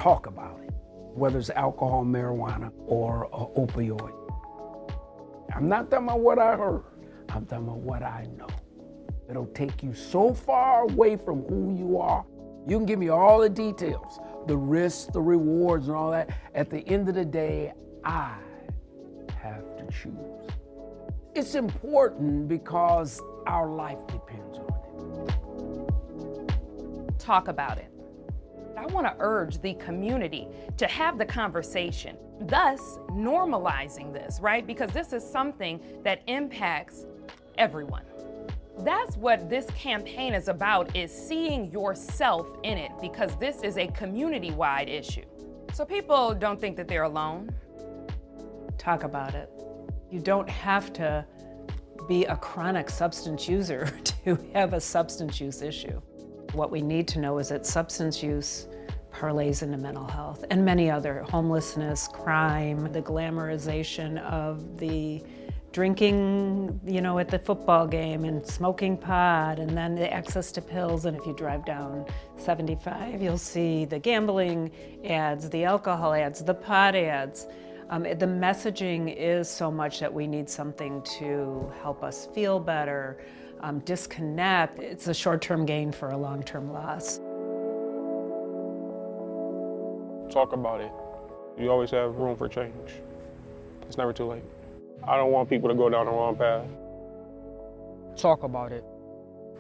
talk about it, whether it's alcohol, marijuana, or opioid. I'm not talking about what I heard. I'm talking about what I know. It'll take you so far away from who you are. You can give me all the details, the risks, the rewards, and all that. At the end of the day, I have to choose. It's important because our life depends on it. Talk about it. I want to urge the community to have the conversation, thus normalizing this, right? Because this is something that impacts everyone. That's what this campaign is about, is seeing yourself in it, because this is a community-wide issue. So people don't think that they're alone. Talk about it. You don't have to be a chronic substance user to have a substance use issue. What we need to know is that substance use parlays into mental health and many other, homelessness, crime, the glamorization of the drinking, at the football game and smoking pot, and then the access to pills. And if you drive down 75, you'll see the gambling ads, the alcohol ads, the pot ads. The messaging is so much that we need something to help us feel better, disconnect. It's a short-term gain for a long-term loss. Talk about it. You always have room for change. It's never too late. I don't want people to go down the wrong path. Talk about it.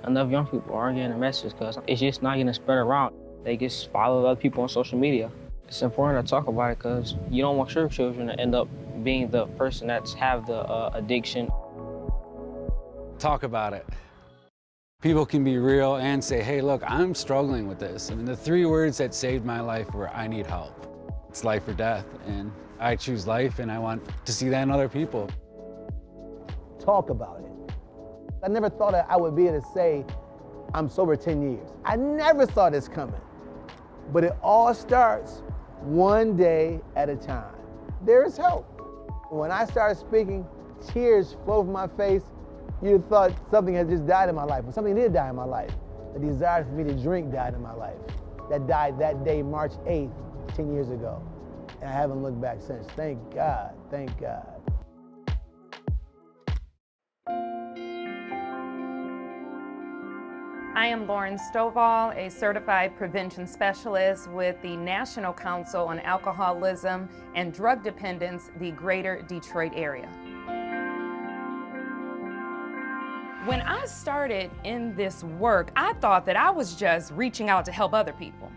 Enough young people aren't getting the message because it's just not getting spread around. They just follow other people on social media. It's important to talk about it because you don't want your children to end up being the person that's have the addiction. Talk about it. People can be real and say, hey, look, I'm struggling with this. I mean, the 3 words that saved my life were, I need help. It's life or death, and I choose life, and I want to see that in other people. Talk about it. I never thought that I would be able to say, I'm sober 10 years. I never saw this coming. But it all starts one day at a time. There is hope. When I started speaking, tears flowed from my face. You'd thought something had just died in my life, but something did die in my life. The desire for me to drink died in my life. That died that day, March 8th, 10 years ago. And I haven't looked back since. Thank God, thank God. I am Lauren Stovall, a certified prevention specialist with the National Council on Alcoholism and Drug Dependence, the Greater Detroit area. When I started in this work, I thought that I was just reaching out to help other people.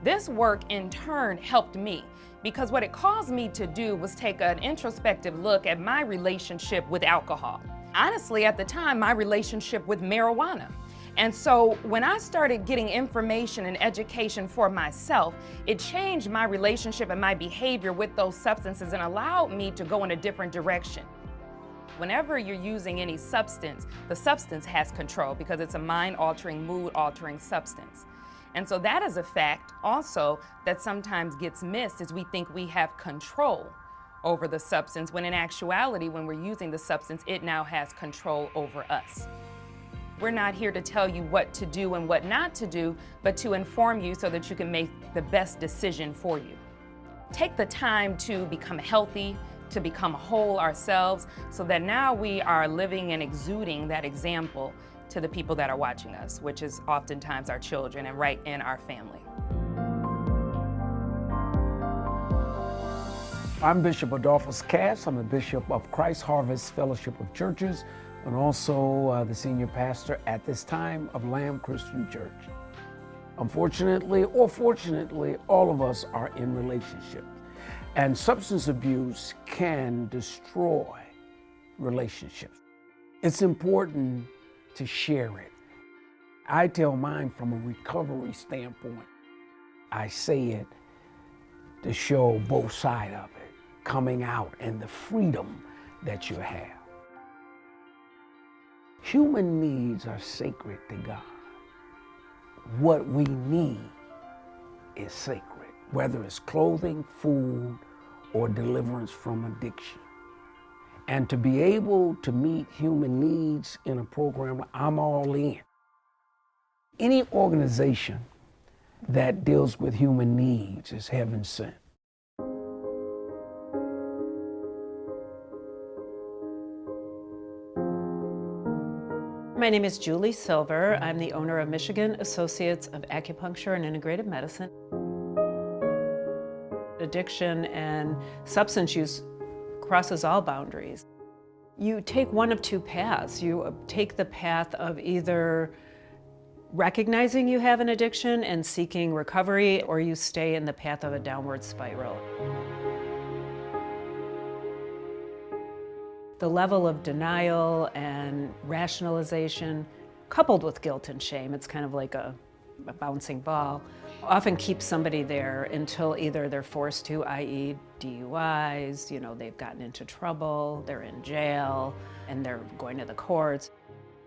This work in turn helped me, because what it caused me to do was take an introspective look at my relationship with alcohol. Honestly, at the time, my relationship with marijuana. And so when I started getting information and education for myself, it changed my relationship and my behavior with those substances and allowed me to go in a different direction. Whenever you're using any substance, the substance has control because it's a mind-altering, mood-altering substance. And so that is a fact also that sometimes gets missed, is we think we have control over the substance, when in actuality, when we're using the substance, it now has control over us. We're not here to tell you what to do and what not to do, but to inform you so that you can make the best decision for you. Take the time to become healthy, to become whole ourselves, so that now we are living and exuding that example to the people that are watching us, which is oftentimes our children and right in our family. I'm Bishop Adolphus Cass. I'm the Bishop of Christ Harvest Fellowship of Churches, and also the senior pastor at this time of Lamb Christian Church. Unfortunately, or fortunately, all of us are in relationships. And substance abuse can destroy relationships. It's important to share it. I tell mine from a recovery standpoint. I say it to show both sides of it, coming out and the freedom that you have. Human needs are sacred to God. What we need is sacred, whether it's clothing, food, or deliverance from addiction. And to be able to meet human needs in a program, I'm all in. Any organization that deals with human needs is heaven sent. My name is Julie Silver. I'm the owner of Michigan Associates of Acupuncture and Integrative Medicine. Addiction and substance use crosses all boundaries. You take one of two paths. You take the path of either recognizing you have an addiction and seeking recovery, or you stay in the path of a downward spiral. The level of denial and rationalization, coupled with guilt and shame, it's kind of like a bouncing ball, often keeps somebody there until either they're forced to, i.e. DUIs, they've gotten into trouble, they're in jail, and they're going to the courts.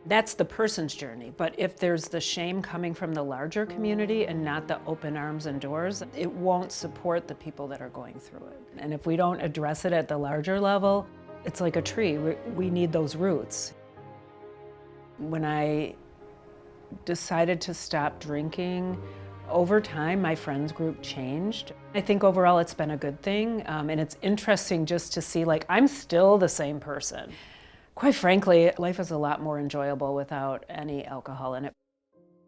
That's the person's journey. But if there's the shame coming from the larger community and not the open arms and doors, it won't support the people that are going through it. And if we don't address it at the larger level, it's like a tree. We need those roots. When I decided to stop drinking, over time, my friends group changed. I think overall it's been a good thing, and it's interesting just to see, I'm still the same person. Quite frankly, life is a lot more enjoyable without any alcohol in it.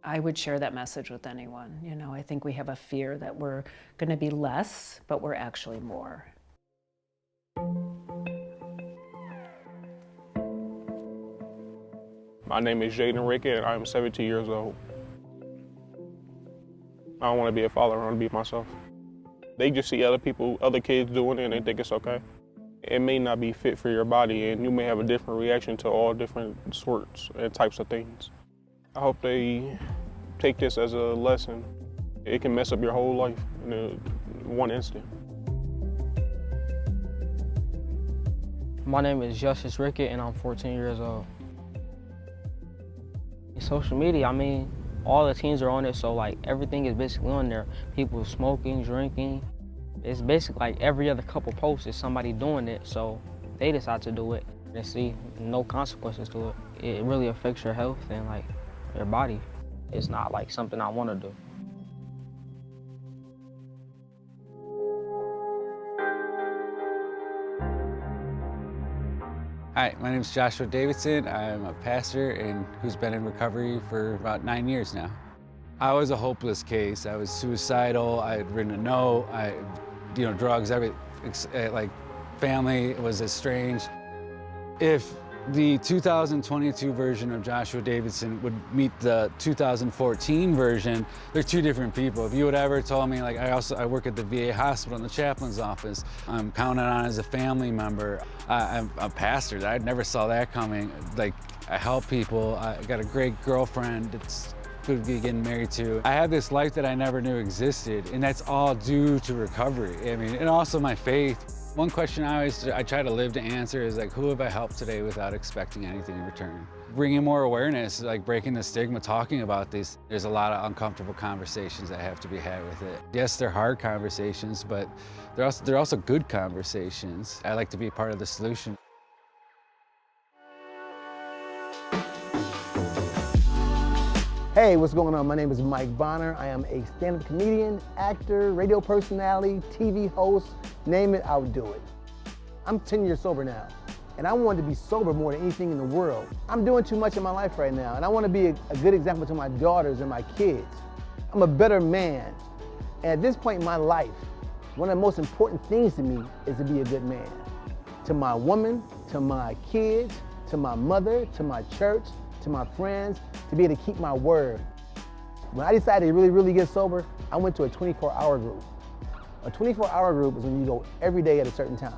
I would share that message with anyone. I think we have a fear that we're going to be less, but we're actually more. My name is Jaden Rickett, and I'm 17 years old. I don't want to be a father, I want to be myself. They just see other kids doing it, and they think it's okay. It may not be fit for your body, and you may have a different reaction to all different sorts and types of things. I hope they take this as a lesson. It can mess up your whole life in one instant. My name is Justice Rickett, and I'm 14 years old. Social media, all the teens are on it, so everything is basically on there. People smoking, drinking. It's basically every other couple posts is somebody doing it, so they decide to do it and see no consequences to it. It really affects your health and your body. It's not something I want to do. Hi, my name is Joshua Davidson. I'm a pastor who's been in recovery for about 9 years now. I was a hopeless case. I was suicidal. I had written a note. Drugs, family was estranged. If the 2022 version of Joshua Davidson would meet the 2014 version, they're two different people. If you would ever told me, I work at the VA hospital in the chaplain's office. I'm counted on as a family member. I'm a pastor. I never saw that coming. I help people. I got a great girlfriend that's good to be getting married to. I have this life that I never knew existed, and that's all due to recovery. And also my faith. One question I try to live to answer is who have I helped today without expecting anything in return? Bringing more awareness, breaking the stigma, talking about this. There's a lot of uncomfortable conversations that have to be had with it. Yes, they're hard conversations, but they're also good conversations. I like to be a part of the solution. Hey, what's going on? My name is Mike Bonner. I am a stand-up comedian, actor, radio personality, TV host, name it, I'll do it. I'm 10 years sober now, and I want to be sober more than anything in the world. I'm doing too much in my life right now, and I want to be a good example to my daughters and my kids. I'm a better man, and at this point in my life, one of the most important things to me is to be a good man. To my woman, to my kids, to my mother, to my church, to my friends, to be able to keep my word. When I decided to really, really get sober, I went to a 24-hour group. A 24-hour group is when you go every day at a certain time,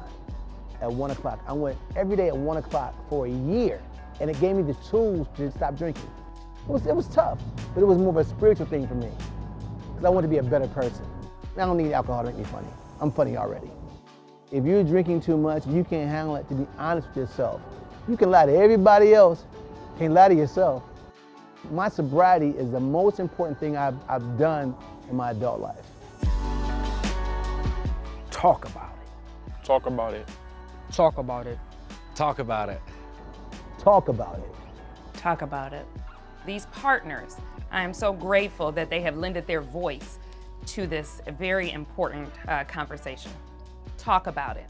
at 1 o'clock. I went every day at 1 o'clock for a year, and it gave me the tools to stop drinking. It was tough, but it was more of a spiritual thing for me, because I wanted to be a better person. I don't need alcohol to make me funny. I'm funny already. If you're drinking too much, you can't handle it, to be honest with yourself. You can lie to everybody else, can't lie to yourself. My sobriety is the most important thing I've done in my adult life. Talk about it. Talk about it. Talk about it. Talk about it. Talk about it. Talk about it. These partners, I am so grateful that they have lended their voice to this very important conversation. Talk about it.